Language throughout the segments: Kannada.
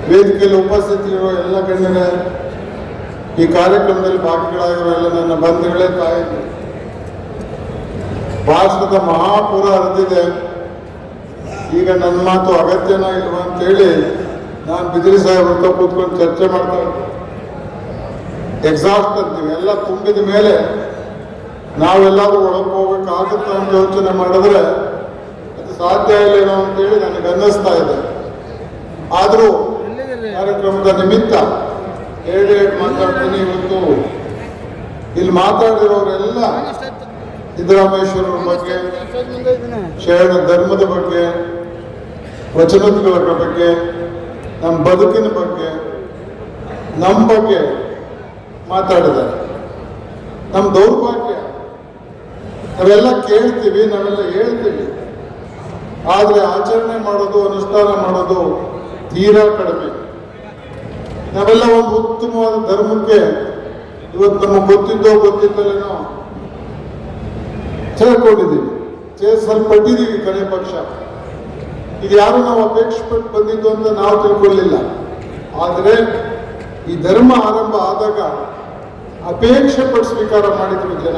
ವೇದಿಕೆಯಲ್ಲಿ ಉಪಸ್ಥಿತಿರುವ ಎಲ್ಲ ಗಣ್ಯರೇ, ಈ ಕಾರ್ಯಕ್ರಮದಲ್ಲಿ ಭಾಗಿಗಳಾಗಿರೋ ಎಲ್ಲ ನನ್ನ ಬಂಧುಗಳೇ, ತಾಯಿ, ಭಾಷಣದ ಮಹಾಪೂರ ಹರಿದಿದೆ. ಈಗ ನನ್ನ ಮಾತು ಅಗತ್ಯನ ಇಲ್ವಾ ಅಂತೇಳಿ ನಾನು ಬಿದಿರಿ ಸಾಹೇಬ್ರ ಹತ್ರ ಕೂತ್ಕೊಂಡು ಚರ್ಚೆ ಮಾಡ್ತಾ ಇದ್ದೆ. ಎಕ್ಸಾಸ್ಟ್ ಅಂತೀವಿ, ಎಲ್ಲ ತುಂಬಿದ ಮೇಲೆ ನಾವೆಲ್ಲರೂ ಒಳಗೆ ಹೋಗ್ಬೇಕಾಗುತ್ತೆ ಅಂತ ಯೋಚನೆ ಮಾಡಿದ್ರೆ ಅದು ಸಾಧ್ಯ ಇಲ್ಲೇನೋ ಅಂತೇಳಿ ನನಗೆ ಅನ್ನಿಸ್ತಾ ಇದೆ. ಆದರೂ ಕಾರ್ಯಕ್ರಮದ ನಿಮಿತ್ತ ಎರಡು ಮಾತಾಡ್ತೀನಿ. ಇವತ್ತು ಇಲ್ಲಿ ಮಾತಾಡಿರೋರೆಲ್ಲ ಸಿದ್ದರಾಮೇಶ್ವರರ ಬಗ್ಗೆ, ಶರಣ ಧರ್ಮದ ಬಗ್ಗೆ, ವಚನಗಳ ಬಗ್ಗೆ, ನಮ್ಮ ಬದುಕಿನ ಬಗ್ಗೆ, ನಮ್ಮ ಬಗ್ಗೆ ಮಾತಾಡಿದ್ದಾರೆ. ನಮ್ಮ ದೌರ್ಭಾಗ್ಯ, ನಾವೆಲ್ಲ ಕೇಳ್ತೀವಿ, ನಾವೆಲ್ಲ ಹೇಳ್ತೀವಿ, ಆದರೆ ಆಚರಣೆ ಮಾಡೋದು, ಅನುಷ್ಠಾನ ಮಾಡೋದು ತೀರಾ ಕಡಿಮೆ. ನಾವೆಲ್ಲ ಒಂದು ಉತ್ತಮವಾದ ಧರ್ಮಕ್ಕೆ ಇವತ್ತು ನಮಗೆ ಗೊತ್ತಿದ್ದೋ ಗೊತ್ತಿದ್ದಲೇನೋ ಸೇರ್ಕೊಂಡಿದ್ದೀವಿ, ಸೇರಿಸಲ್ಪಟ್ಟಿದ್ದೀವಿ. ಕಡೆ ಪಕ್ಷ ಇದು ಯಾರು ನಾವು ಅಪೇಕ್ಷೆ ಪಟ್ಟು ಬಂದಿದ್ದು ಅಂತ ನಾವು ತಿಳ್ಕೊಳ್ಳಿಲ್ಲ. ಆದರೆ ಈ ಧರ್ಮ ಆರಂಭ ಆದಾಗ ಅಪೇಕ್ಷೆ ಪಟ್ಟು ಸ್ವೀಕಾರ ಮಾಡಿದ್ರು ಜನ.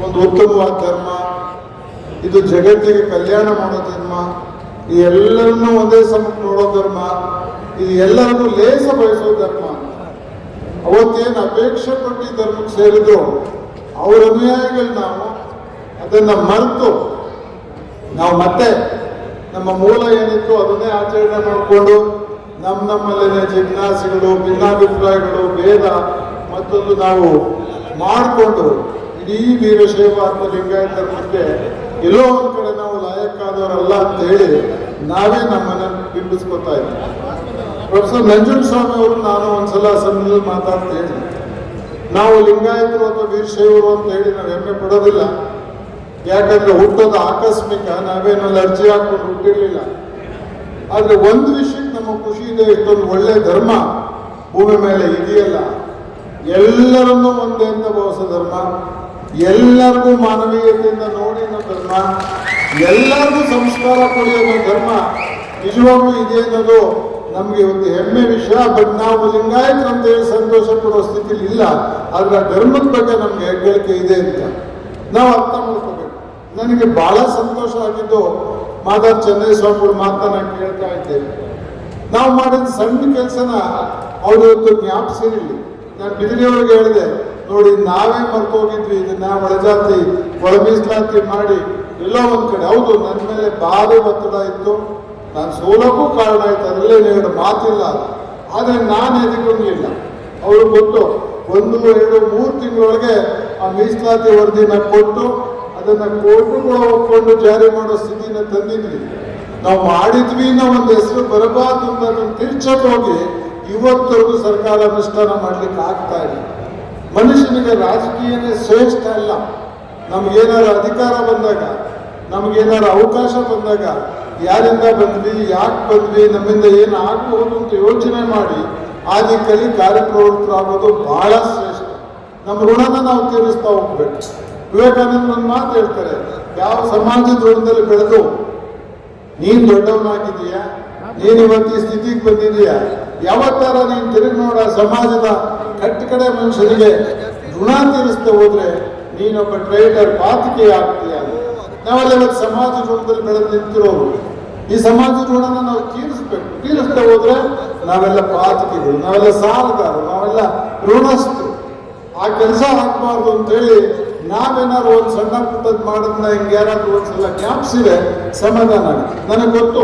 ಒಂದು ಉತ್ತಮವಾದ ಧರ್ಮ, ಇದು ಜಗತ್ತಿಗೆ ಕಲ್ಯಾಣ ಮಾಡೋ ಧರ್ಮ, ಈ ಎಲ್ಲರನ್ನೂ ಒಂದೇ ಸಮಕ್ಕೆ ನೋಡೋ ಧರ್ಮ, ಇದು ಎಲ್ಲರಿಗೂ ಲೇಸ ಬಯಸೋ ಧರ್ಮ. ಅವತ್ತೇನು ಅಪೇಕ್ಷೆ ಪಟ್ಟು ಈ ಧರ್ಮಕ್ಕೆ ಸೇರಿದ್ರು ಅವರ ಅನುಯಾಯಿಗಳು ನಾವು ಅದನ್ನ ಮರೆತು ನಾವು ಮತ್ತೆ ನಮ್ಮ ಮೂಲ ಏನಿತ್ತು ಅದನ್ನೇ ಆಚರಣೆ ಮಾಡಿಕೊಂಡು ನಮ್ಮಲ್ಲೇ ಜಿಜ್ಞಾಸೆಗಳು, ಭಿನ್ನಾಭಿಪ್ರಾಯಗಳು, ಭೇದ ಮತ್ತೊಂದು ನಾವು ಮಾಡಿಕೊಂಡು ಇಡೀ ವೀರಶೈವ ಅಥವಾ ಲಿಂಗಾಯತ ಧರ್ಮಕ್ಕೆ ಎಲ್ಲೋ ಒಂದು ಕಡೆ ನಾವು ಲಾಯಕ್ಕಾದವರಲ್ಲ ಅಂತ ಹೇಳಿ ನಾವೇ ನಮ್ಮನ್ನ ಬಿಂಬಿಸ್ಕೊತಾ ಇದ್ದೀವಿ. ಪ್ರೊಫೆಸರ್ ನಂಜುಂಡಸ್ವಾಮಿ ಅವರು ನಾನು ಒಂದ್ಸಲ ಅಸೆಂಬ್ಲಿಯಲ್ಲಿ ಮಾತಾಡ್ತಾ ಹೇಳಿ, ನಾವು ಲಿಂಗಾಯತರು ಅಥವಾ ವೀರಶೈವರು ಅಂತ ಹೇಳಿ ನಾವು ಹೆಮ್ಮೆ ಪಡೋದಿಲ್ಲ. ಯಾಕಂದ್ರೆ ಹುಟ್ಟೋದು ಆಕಸ್ಮಿಕ, ನಾವೇನಲ್ಲಿ ಅರ್ಜಿ ಹಾಕೊಂಡು ಹುಟ್ಟಿರ್ಲಿಲ್ಲ. ಆದ್ರೆ ಒಂದು ವಿಷಯಕ್ಕೆ ನಮ್ಮ ಖುಷಿ ಇದೆ, ಇಷ್ಟೊಂದು ಒಳ್ಳೆ ಧರ್ಮ ಭೂಮಿ ಮೇಲೆ ಇದೆಯಲ್ಲ, ಎಲ್ಲರನ್ನೂ ಒಂದೇ ಅಂತ ಭಾವಿಸೋ ಧರ್ಮ, ಎಲ್ಲರಿಗೂ ಮಾನವೀಯತೆಯಿಂದ ನೋಡಿ ಅನ್ನೋ ಧರ್ಮ, ಎಲ್ಲರಿಗೂ ಸಂಸ್ಕಾರ ಕೊಡಿ ಅನ್ನೋ ಧರ್ಮ ನಿಜವಾಗ್ಲೂ ಇದೆ ಅನ್ನೋದು ನಮ್ಗೆ ಒಂದು ಹೆಮ್ಮೆ ವಿಷಯ. ಬಟ್ ನಾವು ಲಿಂಗಾಯತರು ಅಂತ ಹೇಳಿ ಸಂತೋಷ ಪಡುವ ಸ್ಥಿತಿಲಿ ಇಲ್ಲ. ಆದ್ರೆ ಧರ್ಮದ ಬಗ್ಗೆ ನಮ್ಗೆ ಹೆಗ್ಗಳಿಕೆ ಇದೆ ಅಂತ ನಾವು ಅರ್ಥ ಮಾಡ್ಕೋಬೇಕು. ನನಗೆ ಬಹಳ ಸಂತೋಷ ಆಗಿದ್ದು ಮಾದಾರ್ ಚೆನ್ನೈಸ್ವಾಮಿಗಳು ಮಾತನ್ನ ಕೇಳ್ತಾ ಇದ್ದೇವೆ. ನಾವು ಮಾಡಿದ ಸಣ್ಣ ಕೆಲಸನ ಅವ್ರು ಇವತ್ತು ಜ್ಞಾಪಿಸಿರಲಿ. ನಾನು ಬಿದಿರಿಯವ್ರಿಗೆ ಹೇಳಿದೆ, ನೋಡಿ ನಾವೇ ಮರ್ತೋಗಿದ್ವಿ ಇದನ್ನ, ಒಳಜಾತಿ ಒಳ ಮೀಸಲಾತಿ ಮಾಡಿ ಎಲ್ಲೋ ಒಂದ್ ಕಡೆ. ಹೌದು, ನನ್ನ ಮೇಲೆ ಭಾರಿ ಒತ್ತಡ ಇತ್ತು, ನಾನು ಸೋಲಕ್ಕೂ ಕಾರಣ ಆಯ್ತು, ಅದರಲ್ಲೇ ಎರಡು ಮಾತಿಲ್ಲ. ಆದರೆ ನಾನು ಎದುರಿಲ್ಲ. ಅವರು ಗೊತ್ತು, 1, 2, 3 ತಿಂಗಳೊಳಗೆ ಆ ಮೀಸಲಾತಿ ವರದಿನ ಕೊಟ್ಟು ಅದನ್ನ ಕೋರ್ಟುಗಳು ಒಪ್ಕೊಂಡು ಜಾರಿ ಮಾಡೋ ಸ್ಥಿತಿನ ತಂದಿದ್ವಿ. ನಾವು ಮಾಡಿದ್ವಿ ಅನ್ನೋ ಒಂದು ಹೆಸರು ಬರಬಾರ್ದು ಅಂತ ಅದನ್ನು ತಿರ್ಚಕ್ ಹೋಗಿ ಇವತ್ತರೆಗೂ ಸರ್ಕಾರ ಅನುಷ್ಠಾನ ಮಾಡ್ಲಿಕ್ಕೆ ಆಗ್ತಾ ಇಲ್ಲ. ಮನುಷ್ಯನಿಗೆ ರಾಜಕೀಯನೇ ಶ್ರೇಷ್ಠ ಅಲ್ಲ. ನಮ್ಗೇನಾದ್ರು ಅಧಿಕಾರ ಬಂದಾಗ, ನಮ್ಗೇನಾದ್ರು ಅವಕಾಶ ಬಂದಾಗ ಯಾರಿಂದ ಬಂದ್ವಿ, ಯಾಕೆ ಬಂದ್ವಿ, ನಮ್ಮಿಂದ ಏನು ಆಗಬಹುದು ಅಂತ ಯೋಚನೆ ಮಾಡಿ ಆ ದಿಕ್ಕಲ್ಲಿ ಕಾರ್ಯಪ್ರವೃತ್ತರಾಗೋದು ಬಹಳ ಶ್ರೇಷ್ಠ. ನಮ್ಮ ಋಣನ ನಾವು ತೀರಿಸ್ತಾ ಹೋಗ್ಬೇಕು. ವಿವೇಕಾನಂದ ಒಂದು ಮಾತು ಹೇಳ್ತಾರೆ, ಯಾವ ಸಮಾಜದ ಋಣದಲ್ಲಿ ಬೆಳೆದು ನೀನ್ ದೊಡ್ಡವನಾಗಿದೀಯಾ, ನೀನ್ ಇವತ್ತು ಈ ಸ್ಥಿತಿಗೆ ಬಂದಿದೀಯಾ, ಯಾವತ್ತಾರ ನೀನ್ ತಿರುಗಿ ನೋಡ ಸಮಾಜದ ಕಟ್ಟಕಡೆ ಮನುಷ್ಯನಿಗೆ ಋಣ ತೀರಿಸ್ತಾ ಹೋದ್ರೆ ನೀನೊಬ್ಬ ಟ್ರೈಡರ್, ಪಾತಿಕೆ ಆಗ್ತೀಯ. ನಾವೆಲ್ಲ ಇವತ್ತು ಸಮಾಜ ಋಣದಲ್ಲಿ ಬೆಳೆದು ನಿಂತಿರೋರು. ಈ ಸಮಾಜದ ಋಣನ ನಾವು ತೀರಿಸ್ತಾ ಹೋದ್ರೆ ನಾವೆಲ್ಲ ಪಾತಿಕೆಗಳು, ನಾವೆಲ್ಲ ಸಾಲಗಾರರು, ನಾವೆಲ್ಲ ಋಣಸ್ಥರು. ಆ ಕೆಲಸ ಆಗ್ಬಾರ್ದು ಅಂತೇಳಿ ನಾವೇನಾದ್ರು ಒಂದು ಸಣ್ಣ ಪುಟ್ಟದ್ ಮಾಡೋದನ್ನ ಹಿಂಗೆ ಯಾರಾದ್ರೂ ಒಂದ್ಸಲ ಜ್ಞಾಪಿಸಿದ್ರೆ ಸಮಾಧಾನ ಆಗುತ್ತೆ. ನನಗೆ ಗೊತ್ತು,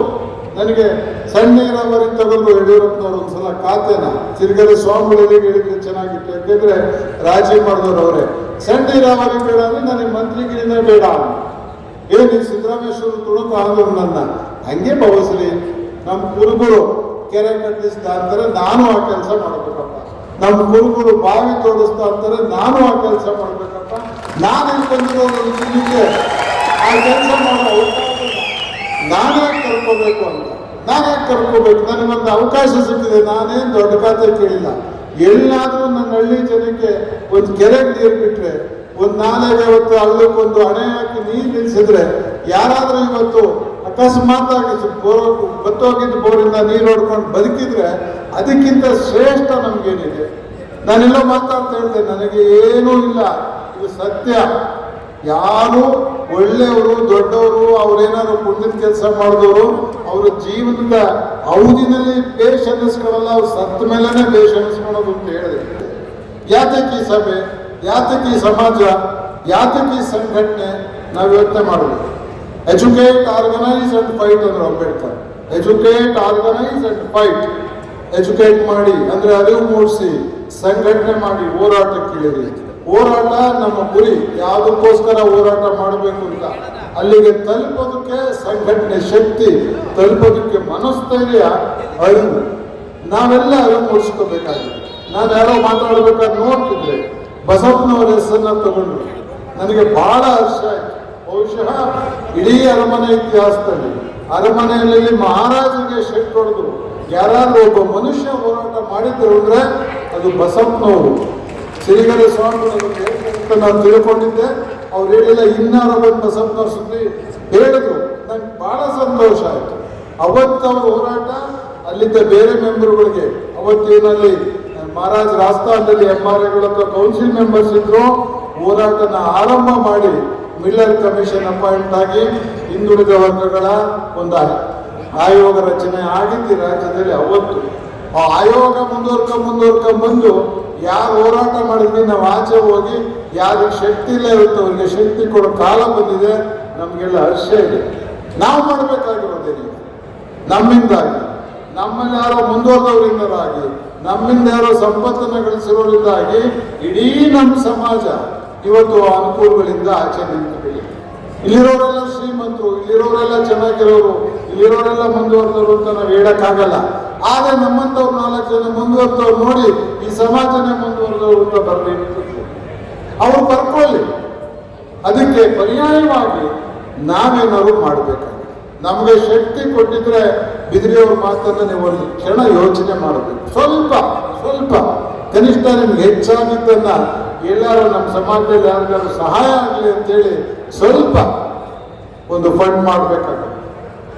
ನನಗೆ ಸಣ್ಣ ನೀರಾವರಿ ತಗೊಂಡು ಯಡಿಯೂರಪ್ಪನವ್ರು ಒಂದ್ಸಲ ಖಾತೆನ ಸಿರಿಗೆರೆ ಸ್ವಾಮಿಗಳಿಗೆ ಹೇಳಿದ್ರೆ ಚೆನ್ನಾಗಿತ್ತು. ಯಾಕೆಂದ್ರೆ ರಾಜಿ ಮಾಡಿದವರು ಅವರೇ, ಸಣ್ಣ ನೀರಾವರಿ ಬೇಡ ಅಂದ್ರೆ ನನಗೆ ಮಂತ್ರಿಗಿರಿನೇ ಬೇಡ. ಏನು ಸಿದ್ದರಾಮೇಶ್ವರ ತುಳುಕು ಆದ್ರು ನನ್ನ ಹಂಗೆ ಭಾವಿಸ್ಲಿ. ನಮ್ಮ ಕುರುಬರು ಕೆರೆ ಕಟ್ಟಿಸ್ತಾ ಅಂತಾರೆ, ನಾನು ಆ ಕೆಲಸ ಮಾಡ್ಬೇಕಪ್ಪ. ನಮ್ಮ ಕುರುಬರು ಬಾವಿ ತೋಡಿಸ್ತಾ ಅಂತಾರೆ, ನಾನು ಆ ಕೆಲಸ ಮಾಡ್ಬೇಕಪ್ಪ. ನಾನೇನು ಬಂದಿರೋದು ಆ ಕೆಲಸ ಮಾಡೋ ನಾನೇ ಕರ್ಕೋಬೇಕು ಅಂತ, ನಾನೇ ಕರ್ಕೋಬೇಕು. ನನಗೊಂದು ಅವಕಾಶ ಸಿಕ್ಕಿದೆ, ನಾನೇನು ದೊಡ್ಡ ಖಾತೆ ಕೇಳಿಲ್ಲ. ಎಲ್ಲಾದ್ರೂ ನನ್ನ ಹಳ್ಳಿ ಜನಕ್ಕೆ ಒಂದು ಕೆರೆಗೆ ನೀರು ಬಿಟ್ರೆ, ಒಂದು ನಾಲೆಗೆ ಇವತ್ತು ಹಳ್ಳಕ್ಕೊಂದು ಅಣೆ ಹಾಕಿ ನೀರು ನಿಲ್ಸಿದ್ರೆ ಯಾರಾದ್ರೂ ಇವತ್ತು ಅಕ್ಕ ಅಕಸ್ಮಾತ್ ಆಗಿ ಬತ್ತೋಗಿದ್ದ ಬೋರಿಂದ ನೀರು ಹೊಡ್ಕೊಂಡು ಬದುಕಿದ್ರೆ ಅದಕ್ಕಿಂತ ಶ್ರೇಷ್ಠ ನಮಗೇನಿದೆ. ನಾನೆಲ್ಲ ಮಾತಾಡ್ತಾ ಹೇಳ್ತೇನೆ, ನನಗೆ ಏನೂ ಇಲ್ಲ, ಇದು ಸತ್ಯ. ಯಾರು ಒಳ್ಳೆಯವರು ದೊಡ್ಡವರು ಅವ್ರೇನಾದ್ರು ಪುಣ್ಯದ ಕೆಲಸ ಮಾಡಿದವರು ಅವರ ಜೀವನದ ಅವಧಿನಲ್ಲಿ ಬೇಷ್ ಅನ್ನಿಸ್ಕೊಳ್ಳಲ್ಲ, ಅವ್ರು ಸತ್ತ ಮೇಲೆನೆ ಬೇಷ್ ಅನ್ನಿಸ್ಕೊಳ್ಳೋದು ಅಂತ ಹೇಳಿದೆ. ಯಾತಕ್ಕೆ ಈ ಸಭೆ, ಯಾತಕ್ಕೆ ಈ ಸಮಾಜ, ಯಾತಕ್ಕೆ ಈ ಸಂಘಟನೆ ನಾವು ಯೋಚನೆ ಮಾಡಬೇಕು. ಎಜುಕೇಟ್, ಆರ್ಗನೈಸ್ ಅಂಡ್ ಫೈಟ್ ಅಂದ್ರೆ Ambedkar. Educate, organise and fight. Educate ಮಾಡಿ ಅಂದ್ರೆ ಅರಿವು ಮೂಡಿಸಿ, ಸಂಘಟನೆ ಮಾಡಿ, ಹೋರಾಟಕ್ಕೆ ಇಳಿರಿ. ಹೋರಾಟ ನಮ್ಮ ಗುರಿ, ಯಾವುದಕ್ಕೋಸ್ಕರ ಹೋರಾಟ ಮಾಡಬೇಕು ಅಂತ ಅಲ್ಲಿಗೆ ತಲುಪೋದಕ್ಕೆ ಸಂಘಟನೆ ಶಕ್ತಿ, ತಲುಪೋದಕ್ಕೆ ಮನಸ್ಥೈರ್ಯ, ಅರಿವು, ನಾವೆಲ್ಲ ಅರಿವು ಮೂಡಿಸ್ಕೋಬೇಕಾಗಿದೆ. ನಾನು ಯಾರೋ ಮಾತಾಡ್ಬೇಕಾದ್ರೆ ನೋಡ್ತಿದ್ರೆ ಬಸವಣ್ಣವರ ಹೆಸರನ್ನ ತಗೊಂಡು ನನಗೆ ಬಹಳ ಹರ್ಷ ಆಯ್ತು. ಬಹುಶಃ ಇಡೀ ಅರಮನೆ ಇತಿಹಾಸದಲ್ಲಿ ಅರಮನೆಯಲ್ಲಿ ಮಹಾರಾಜರಿಗೆ ಶೆಟ್ ಹೊಡೆದು ಯಾರಾದ್ರೂ ಒಬ್ಬ ಮನುಷ್ಯ ಹೋರಾಟ ಮಾಡಿದ್ರು ಅಂದ್ರೆ ಅದು ಬಸವಣ್ಣವರು. ಸಿರಿಗೆರೆ ಸ್ವಾಮಿಗಳು ಅಂತ ನಾನು ತಿಳ್ಕೊಂಡಿದ್ದೆ. ಅವ್ರು ಹೇಳಿಲ್ಲ, ಇನ್ನಾರು ಬಂದು ಬಸವಣ್ಣವ್ರ ಸುದ್ದಿ ಹೇಳಿದ್ರು, ನಂಗೆ ಬಹಳ ಸಂತೋಷ ಆಯ್ತು. ಅವತ್ತವ್ರ ಹೋರಾಟ ಅಲ್ಲಿದ್ದ ಬೇರೆ ಮೆಂಬರ್ಗಳಿಗೆ, ಅವತ್ತೇನಲ್ಲಿ ಮಹಾರಾಜ್ ರಾಜಸ್ಥಾನದಲ್ಲಿ MRAಗಳ ಕೌನ್ಸಿಲ್ ಮೆಂಬರ್ಸ್ ಇದ್ರು, ಹೋರಾಟನ ಆರಂಭ ಮಾಡಿ ಮಿಲ್ಲರ್ ಕಮಿಷನ್ ಅಪಾಯಿಂಟ್ ಆಗಿ ಹಿಂದುಳಿದ ವರ್ಗಗಳ ಒಂದು ಆಯೋಗ ರಚನೆ ಆಗಿದ್ದು ರಾಜ್ಯದಲ್ಲಿ. ಅವತ್ತು ಆ ಆಯೋಗ ಮುಂದುವರ್ಕ ಬಂದು ಯಾರು ಹೋರಾಟ ಮಾಡಿದ್ವಿ ನಾವು ಆಚೆ ಹೋಗಿ ಯಾರಿಗೆ ಶಕ್ತಿ ಇಲ್ಲ ಇರುತ್ತೆ ಅವರಿಗೆ ಶಕ್ತಿ ಕೊಡೋ ಕಾಲ ಬಂದಿದೆ. ನಮಗೆಲ್ಲ ಹರ್ಷ ಇದೆ. ನಾವು ಮಾಡಬೇಕಾಗಿರೋದೇನಿಲ್ಲ, ನಮ್ಮಿಂದಾಗಿ, ನಮ್ಮಲ್ಲಿ ಯಾರೋ ಮುಂದುವರೆದವರಿಂದಾಗಿ, ನಮ್ಮಿಂದ ಯಾರೋ ಸಂಪತ್ತನ್ನು ಗಳಿಸಿರೋದ್ರಿಂದಾಗಿ ಇಡೀ ನಮ್ಮ ಸಮಾಜ ಇವತ್ತು ಅನುಕೂಲಗಳಿಂದ ಆಚೆ ನಿಂತಿದೆ. ಇಲ್ಲಿರೋರೆಲ್ಲ ಶ್ರೀಮಂತರು, ಇಲ್ಲಿರೋರೆಲ್ಲ ಚೆನ್ನಾಗಿರೋರು, ಇಲ್ಲಿರೋರೆಲ್ಲ ಮುಂದುವರೆದವರು ಅಂತ ನಾವು ಹೇಳಕ್ಕಾಗಲ್ಲ. ಆದ್ರೆ ನಮ್ಮಂತವ್ರು 4 ಜನ ಮುಂದುವರೆದವ್ರು ನೋಡಿ ಈ ಸಮಾಜನೇ ಮುಂದುವರೆದವರು ಅಂತ ಬರಬೇಕು. ಅವ್ರು ಬರ್ಕೊಳ್ಳಿ. ಅದಕ್ಕೆ ಪರ್ಯಾಯವಾಗಿ ನಾವೇನಾದ್ರು ಮಾಡಬೇಕಾಗಿದೆ. ನಮಗೆ ಶಕ್ತಿ ಕೊಟ್ಟಿದ್ರೆ ಬಿದಿರಿಯವ್ರ ಮಾತನ್ನ ನೀವು ಒಂದು ಕ್ಷಣ ಯೋಚನೆ ಮಾಡಬೇಕು. ಸ್ವಲ್ಪ ಕನಿಷ್ಠ ನಿಮ್ಗೆ ಹೆಚ್ಚಾಗಿದ್ದನ್ನ ಎಲ್ಲಾರು ನಮ್ಮ ಸಮಾಜದಲ್ಲಿ ಯಾರಿಗಾದ್ರು ಸಹಾಯ ಆಗಲಿ ಅಂತೇಳಿ ಸ್ವಲ್ಪ ಒಂದು ಫಂಡ್ ಮಾಡಬೇಕಾಗುತ್ತೆ.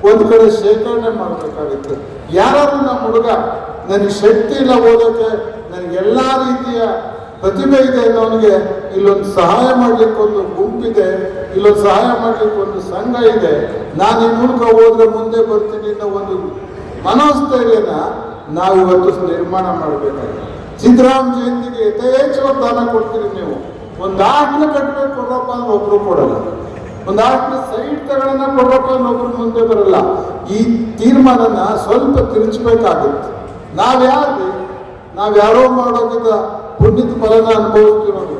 ಒಂದು ಕಡೆ ಶೇಖರಣೆ ಮಾಡಬೇಕಾಗುತ್ತೆ. ಯಾರಾದ್ರೂ ನಮ್ಮ ಹುಡುಗ ನನಗೆ ಶಕ್ತಿ ಇಲ್ಲ ಓದೋಕೆ, ನನಗೆಲ್ಲ ರೀತಿಯ ಪ್ರತಿಭೆ ಇದೆ ಅನ್ನೋನಿಗೆ ಇಲ್ಲೊಂದು ಸಹಾಯ ಮಾಡ್ಲಿಕ್ಕೆ ಒಂದು ಗುಂಪಿದೆ, ಇಲ್ಲೊಂದು ಸಹಾಯ ಮಾಡ್ಲಿಕ್ಕೆ ಒಂದು ಸಂಘ ಇದೆ, ನಾನು ಈ ಮೂಲಕ ಹೋದ್ರೆ ಮುಂದೆ ಬರ್ತೀನಿ ಅನ್ನೋ ಒಂದು ಮನೋಸ್ಥೈರ್ಯನ ನಾವಿವತ್ತು ನಿರ್ಮಾಣ ಮಾಡಬೇಕಾಗಿದೆ. ಸಿದ್ದರಾಮ ಜಯಂತಿಗೆ ಯಥೇಚ್ಛವಾಗಿ ದಾನ ಕೊಡ್ತೀರಿ ನೀವು. ಒಂದು ಆಟ್ನ ಕಟ್ಟಬೇಕು ಕೊಡ್ರಪ್ಪ ಅಂದ್ರೆ ಒಬ್ರು ಕೊಡಲ್ಲ, ಒಂದು ಆಟ್ನ ಸೈಡ್ ತಗೊಳ್ಳೋಣ ಕೊಡ್ರಪ್ಪ ಅಂದ್ರೆ ಒಬ್ರು ಮುಂದೆ ಬರಲ್ಲ. ಈ ತೀರ್ಮಾನನ ಸ್ವಲ್ಪ ತಿರುಚಬೇಕಾಗುತ್ತೆ. ನಾವ್ಯಾರೋ ಮಾಡೋದಿದ್ದ ಪುಣ್ಯದ ಫಲನ ಅನುಭವಿಸ್ತಿರೋದು.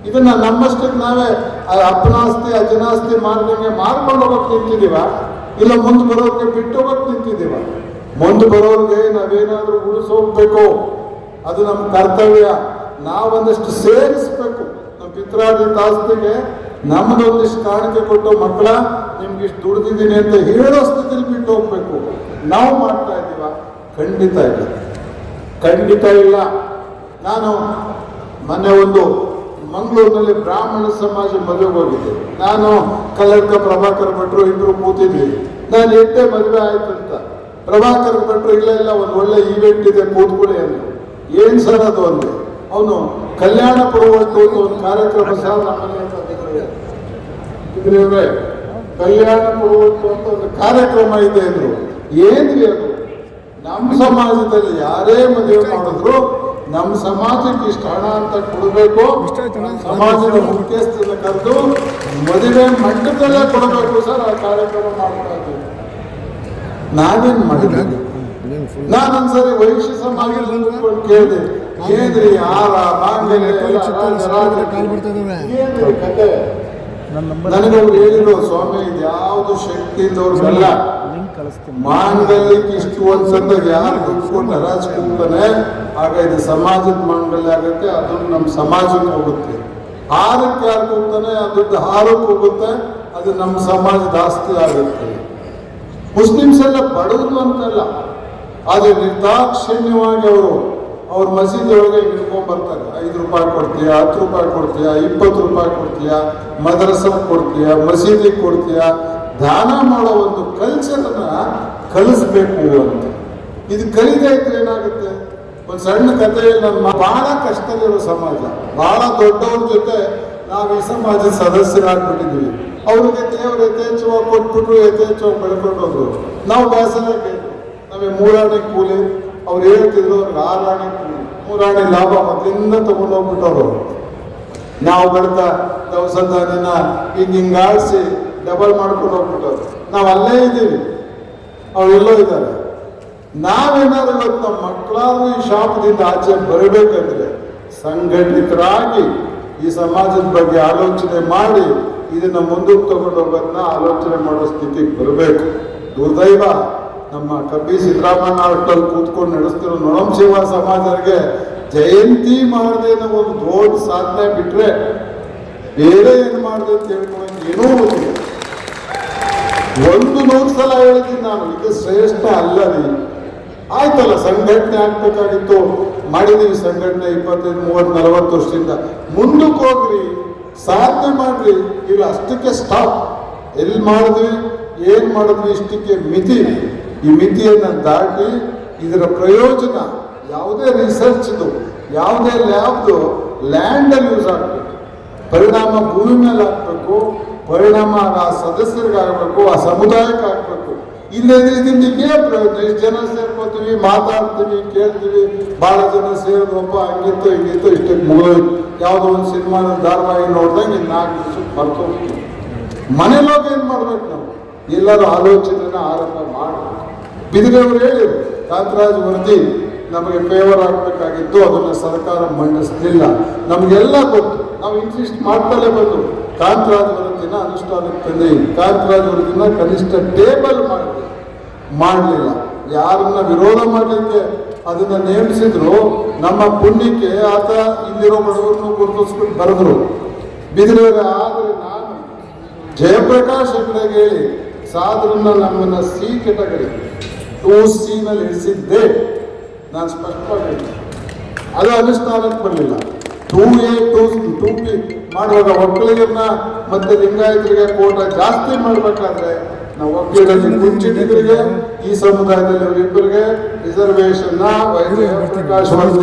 ಇದನ್ನ ನಮ್ಮಷ್ಟಕ್ಕೆ ನಾವೇ ಅಪ್ಪನಾಸ್ತಿ ಅಜ್ಜನಾಸ್ತಿ ಮಾರ್ಗಂಗೆ ಮಾರ್ಕೊಂಡು ಹೋಗಕ್ಕೆ ನಿಂತಿದ್ದೀವ, ಇಲ್ಲ ಮುಂದೆ ಬರೋರಿಗೆ ಬಿಟ್ಟು ಹೋಗಕ್ಕೆ ನಿಂತಿದ್ದೀವ? ಮುಂದೆ ಬರೋರಿಗೆ ನಾವೇನಾದ್ರೂ ಉಳಿಸೋಗ್ಬೇಕು, ಅದು ನಮ್ಮ ಕರ್ತವ್ಯ. ನಾವೊಂದಷ್ಟು ಸೇರಿಸ್ಬೇಕು. ನಮ್ಮ ಪಿತ್ರಾರ್ಜಿತ ಆಸ್ತಿಗೆ ನಮ್ದೊಂದಿಷ್ಟು ಕಾಣಿಕೆ ಕೊಟ್ಟು, ಮಕ್ಕಳ ನಿಮ್ಗೆ ಇಷ್ಟು ದುಡ್ದಿದ್ದೀನಿ ಅಂತ ಹೇಳೋ ಸ್ಥಿತಿಲಿ ಬಿಟ್ಟು ಹೋಗ್ಬೇಕು. ನಾವು ಮಾಡ್ತಾ ಇದ್ದೀವ? ಖಂಡಿತ ಇಲ್ಲ. ನಾನು ಮೊನ್ನೆ ಒಂದು ಮಂಗಳೂರಿನಲ್ಲಿ ಬ್ರಾಹ್ಮಣ ಸಮಾಜ ಮದುವೆಗೆ ಹೋಗಿದ್ದೆ. ನಾನು ಕಲ್ಲಡ್ಕ ಪ್ರಭಾಕರ್ ಭಟ್ರು ಇಬ್ರು ಕೂತಿದ್ವಿ. ನಾನು ಎಟ್ಟೆ ಮದುವೆ ಆಯ್ತು ಅಂತ ಪ್ರಭಾಕರ್ ಭಟ್ರು ಇಲ್ಲ ಒಂದು ಒಳ್ಳೆ ಈವೆಂಟ್ ಇದೆ ಕೂತ್ಕೊಳ್ಳಿ ಅಂದ್ರು. ಏನ್ ಸರ್ ಅದು ಅಂದೆ. ಅವನು ಕಲ್ಯಾಣ ಪುರವಟ್ಟು ಒಂದು ಕಾರ್ಯಕ್ರಮ ಸಹ ನಮ್ಮಲ್ಲಿ ಕಲ್ಯಾಣ ಪುರವಟ್ಟು ಅಂತ ಒಂದು ಕಾರ್ಯಕ್ರಮ ಇದೆ ಅಂದ್ರು. ಏನ್ರಿ ಅದು? ನಮ್ಮ ಸಮಾಜದಲ್ಲಿ ಯಾರೇ ಮದುವೆ ಮಾಡಿದ್ರು ನಮ್ಮ ಸಮಾಜಕ್ಕೆ ಇಷ್ಟು ಹಣ ಅಂತ ಕೊಡಬೇಕು, ಸಮಾಜದ ಮುಖ್ಯಸ್ಥರನ್ನ ಕರೆದು ಮದುವೆ ಮಂಟಪದಲ್ಲೇ ಕೊಡಬೇಕು ಸರ್. ಆ ಕಾರ್ಯಕ್ರಮ ಮಾಡ್ತಾ ನಾವೇನ್ ಮಾಡಿದ್ವಿ? ನಾನೊಂದ್ಸರಿ ವೈಶ್ಯ ಸಮಾಜ ಕೇಳಿದೆ, ಏನ್ರಿ ಆರ ಮಾಂಗಲ್ಯ ಕತೆ? ನನಗೆ ಅವ್ರು ಹೇಳಿದ್ರು, ಸ್ವಾಮಿ ಇದು ಯಾವುದು ಶಕ್ತಿ ಇದ್ದವ್ರಿಗೆಲ್ಲ ಮಾಂಗಲ್ಯಕ್ಕೆ ಇಷ್ಟು ಒಂದ್ಸಂದಾಗ ಯಾರು ದುಡ್ಕೊಂಡು ಹರಾಜ್ಕೊಂತಾನೆ, ಆಗ ಇದು ಸಮಾಜದ ಮಾಂಗಲ್ಯ ಆಗುತ್ತೆ, ಅದು ನಮ್ಮ ಸಮಾಜಕ್ಕೆ ಹೋಗುತ್ತೆ. ಹಾರಕ್ಕೆ ಯಾರು ಹೋಗ್ತಾನೆ ಆ ದುಡ್ಡು ಹಾರಕ್ಕೆ ಹೋಗುತ್ತೆ, ಅದು ನಮ್ಮ ಸಮಾಜದ ಆಸ್ತಿ ಆಗುತ್ತೆ. ಮುಸ್ಲಿಮ್ಸ್ ಎಲ್ಲ ಬಡವರು ಅಂತಲ್ಲ, ಆದರೆ ನಿರ್ದಾಕ್ಷಿಣ್ಯವಾಗಿ ಅವ್ರ ಮಸೀದಿ ಒಳಗೆ ಹಿಡ್ಕೊಂಡ್ ಬರ್ತಾರೆ. 5 ರೂಪಾಯಿ ಕೊಡ್ತೀಯ, 10 ರೂಪಾಯಿ ಕೊಡ್ತೀಯ, 20 ರೂಪಾಯಿ ಕೊಡ್ತೀಯ, ಮದ್ರಸ ಕೊಡ್ತೀಯ, ಮಸೀದಿ ಕೊಡ್ತೀಯ, ದಾನ ಮಾಡೋ ಒಂದು ಕಲ್ಚರನ್ನ ಕಲಿಸ್ಬೇಕು ಅಂತ. ಇದು ಕಲಿತಾ ಇದ್ರೆ ಏನಾಗುತ್ತೆ? ಒಂದು ಸಣ್ಣ ಕಥೆ, ನಮ್ಮ ಬಹಳ ಕಷ್ಟದಲ್ಲಿರೋ ಸಮಾಜ, ಬಹಳ ದೊಡ್ಡವ್ರ ಜೊತೆ ನಾವು ಈ ಸಮಾಜದ ಸದಸ್ಯರಾಗ್ಬಿಟ್ಟಿದ್ವಿ. ಅವ್ರಿಗೆ ದೇವರು ಯಥೇಚ್ಛವಾಗಿ ಕೊಟ್ಬಿಟ್ರು, ಯಥೇಚ್ಛವಾಗಿ ಬೆಳ್ಕೊಂಡು ಹೋದ್ರು. ನಾವು ಬೇಸರ ನಮಗೆ 3 ಆಣೆ ಕೂಲಿ, ಅವ್ರು ಹೇಳ್ತಿದ್ರು ಅವ್ರಿಗೆ 6 ಆಣೆ ಕೂಲಿ, 3 ಆಣೆ ಲಾಭ ಮೊದಲಿಂದ ತಗೊಂಡು ಹೋಗ್ಬಿಟ್ಟವ್ರು. ನಾವು ಬೆಳೆದ ದವಸ ಧಾನ್ಯನ ಹಿಂಗಾಡಿಸಿ ಡಬಲ್ ಮಾಡ್ಕೊಂಡು ಹೋಗ್ಬಿಟ್ಟವ್ರು. ನಾವು ಅಲ್ಲೇ ಇದ್ದೀವಿ, ಅವರೆಲ್ಲೋ ಇದ್ದಾರೆ. ನಾವೇನಾದ್ರು ಇವತ್ತು ನಮ್ಮ ಮಕ್ಕಳಾದ್ರೂ ಈ ಶಾಪದಿಂದ ಆಚೆ ಬರಬೇಕಂದ್ರೆ ಸಂಘಟಿತರಾಗಿ ಈ ಸಮಾಜದ ಬಗ್ಗೆ ಆಲೋಚನೆ ಮಾಡಿ ಇದನ್ನ ಮುಂದಕ್ಕೆ ತಗೊಂಡು ಹೋಗೋದನ್ನ ಆಲೋಚನೆ ಮಾಡೋ ಸ್ಥಿತಿಗೆ ಬರಬೇಕು. ದುರ್ದೈವ, ನಮ್ಮ ಕಬ್ಬಿ ಸಿದ್ದರಾಮಣ್ಣ ಅಷ್ಟಲ್ಲಿ ಕೂತ್ಕೊಂಡು ನಡೆಸ್ತಿರೋ ನೊಣಂ ಸೇವಾ ಸಮಾಜರಿಗೆ ಜಯಂತಿ ಮಾಡದೆ ನಾವು ಒಂದು ದೊಡ್ಡ ಸಾಧನೆ ಬಿಟ್ರೆ ಬೇರೆ ಏನು ಮಾಡಿದೆ ಅಂತ ಹೇಳ್ಕೊಂಡು ಏನೂ ಗೊತ್ತಿಲ್ಲ. 100 ಸಲ ಹೇಳಿದ್ದೀನಿ ನಾನು, ಇದು ಶ್ರೇಷ್ಠ ಅಲ್ಲ ರೀ. ಆಯ್ತಲ್ಲ, ಸಂಘಟನೆ ಆಗ್ಬೇಕಾಗಿತ್ತು, ಮಾಡಿದೀವಿ ಸಂಘಟನೆ 25, 30, 40 ವರ್ಷದಿಂದ. ಮುಂದಕ್ಕೆ ಹೋಗ್ರಿ, ಸಾಧನೆ ಮಾಡ್ರಿ. ಇಲ್ಲ ಅಷ್ಟಕ್ಕೆ ಸ್ಟಾಪ್. ಎಲ್ಲಿ ಮಾಡಿದ್ವಿ, ಏನ್ ಮಾಡಿದ್ವಿ, ಇಷ್ಟಕ್ಕೆ ಮಿತಿ. ಈ ಮಿತಿಯನ್ನು ದಾಟಿ ಇದರ ಪ್ರಯೋಜನ ಯಾವುದೇ ರಿಸರ್ಚ್ದು, ಯಾವುದೇ ಲ್ಯಾಬ್ದು ಲ್ಯಾಂಡಲ್ಲಿ ಯೂಸ್ ಆಗ್ಬೇಕು, ಪರಿಣಾಮ ಭೂಮಿ ಮೇಲೆ ಆಗ್ಬೇಕು, ಪರಿಣಾಮ ಆ ಸದಸ್ಯರಿಗಾಗಬೇಕು, ಆ ಸಮುದಾಯಕ್ಕೆ ಆಗ್ಬೇಕು. ಇಲ್ಲದೆ ಇದಕ್ಕೆ ಪ್ರಯೋಜನ. ಇಷ್ಟು ಜನ ಸೇರ್ಕೋತೀವಿ, ಮಾತಾಡ್ತೀವಿ, ಕೇಳ್ತೀವಿ. ಬಹಳ ಜನ ಸೇರಿದ ಒಬ್ಬ ಹಂಗಿತ್ತು ಹಿಂಗಿತ್ತು, ಇಷ್ಟಕ್ಕೆ ಮುಗಿದೋಯ್ತು. ಯಾವುದೋ ಒಂದು ಸಿನಿಮಾದ ಧಾರಾವಾಹಿ ನೋಡ್ದಂಗೆ 4 ದಿವಸಕ್ಕೆ ಮರ್ತೋಗ್ತೀವಿ. ಮನೇಲೋಗಿ ಏನು ಮಾಡ್ಬೇಕು? ನಾವು ಎಲ್ಲರೂ ಆಲೋಚನೆನ ಆರಂಭ ಮಾಡಬೇಕು. ಬಿದಿರೆಯವರು ಹೇಳಿದ್ರು, ಕಾಂತರಾಜ್ ವರದಿ ನಮಗೆ ಫೇವರ್ ಆಗಬೇಕಾಗಿತ್ತು, ಅದನ್ನು ಸರ್ಕಾರ ಮಂಡಿಸಲಿಲ್ಲ. ನಮಗೆಲ್ಲ ಗೊತ್ತು, ನಾವು ಇನ್ಸಿಸ್ಟ್ ಮಾಡ್ತಲೇ ಬಂದು ಕಾಂತರಾಜ್ ವರದಿನ ಅನುಷ್ಠಾನಕ್ಕೆ ತಂದೆ. ಕಾಂತರಾಜ್ ವರದಿನ ಕನಿಷ್ಠ ಟೇಬಲ್ ಮಾಡಲಿಲ್ಲ. ಯಾರನ್ನ ವಿರೋಧ ಮಾಡಲಿಕ್ಕೆ ಅದನ್ನ ನೇಮಿಸಿದ್ರು, ನಮ್ಮ ಪುಣ್ಯಕ್ಕೆ ಆತ ಇಲ್ಲಿರೋ ಬಡವರನ್ನು ಗುರುತಿಸ್ಬಿಟ್ಟು ಬರೆದ್ರು. ಬಿದಿರೆಯವರ. ಆದರೆ ನಾನು ಜಯಪ್ರಕಾಶ್ ಹೆಗಡೆಗೆ ಹೇಳಿ ಸಾಧನ ನಮ್ಮನ್ನ ಸಿ ಕೆಟಗರಿ 2C ಇಳಿಸಿದ್ದೆ. ನಾನು ಸ್ಪಷ್ಟವಾಗಿ ಅದು ಅನುಷ್ಠಾನಕ್ಕೆ ಬರಲಿಲ್ಲ. 2A 2B ಮಾಡುವಾಗ ಒಕ್ಕಲಿಗರನ್ನ ಮತ್ತೆ ಲಿಂಗಾಯತರಿಗೆ ಕೋಟ ಜಾಸ್ತಿ ಮಾಡಬೇಕಾದ್ರೆ ನಾವು ಒಕ್ಕಲಿಗರಲ್ಲಿ ಕುಂಚಿಟಿಗರಿಗೆ, ಈ ಸಮುದಾಯದಲ್ಲಿ ಅವರಿಬ್ಬರಿಗೆ ರಿಸರ್ವೇಶನ್ ಪ್ರಕಾಶ್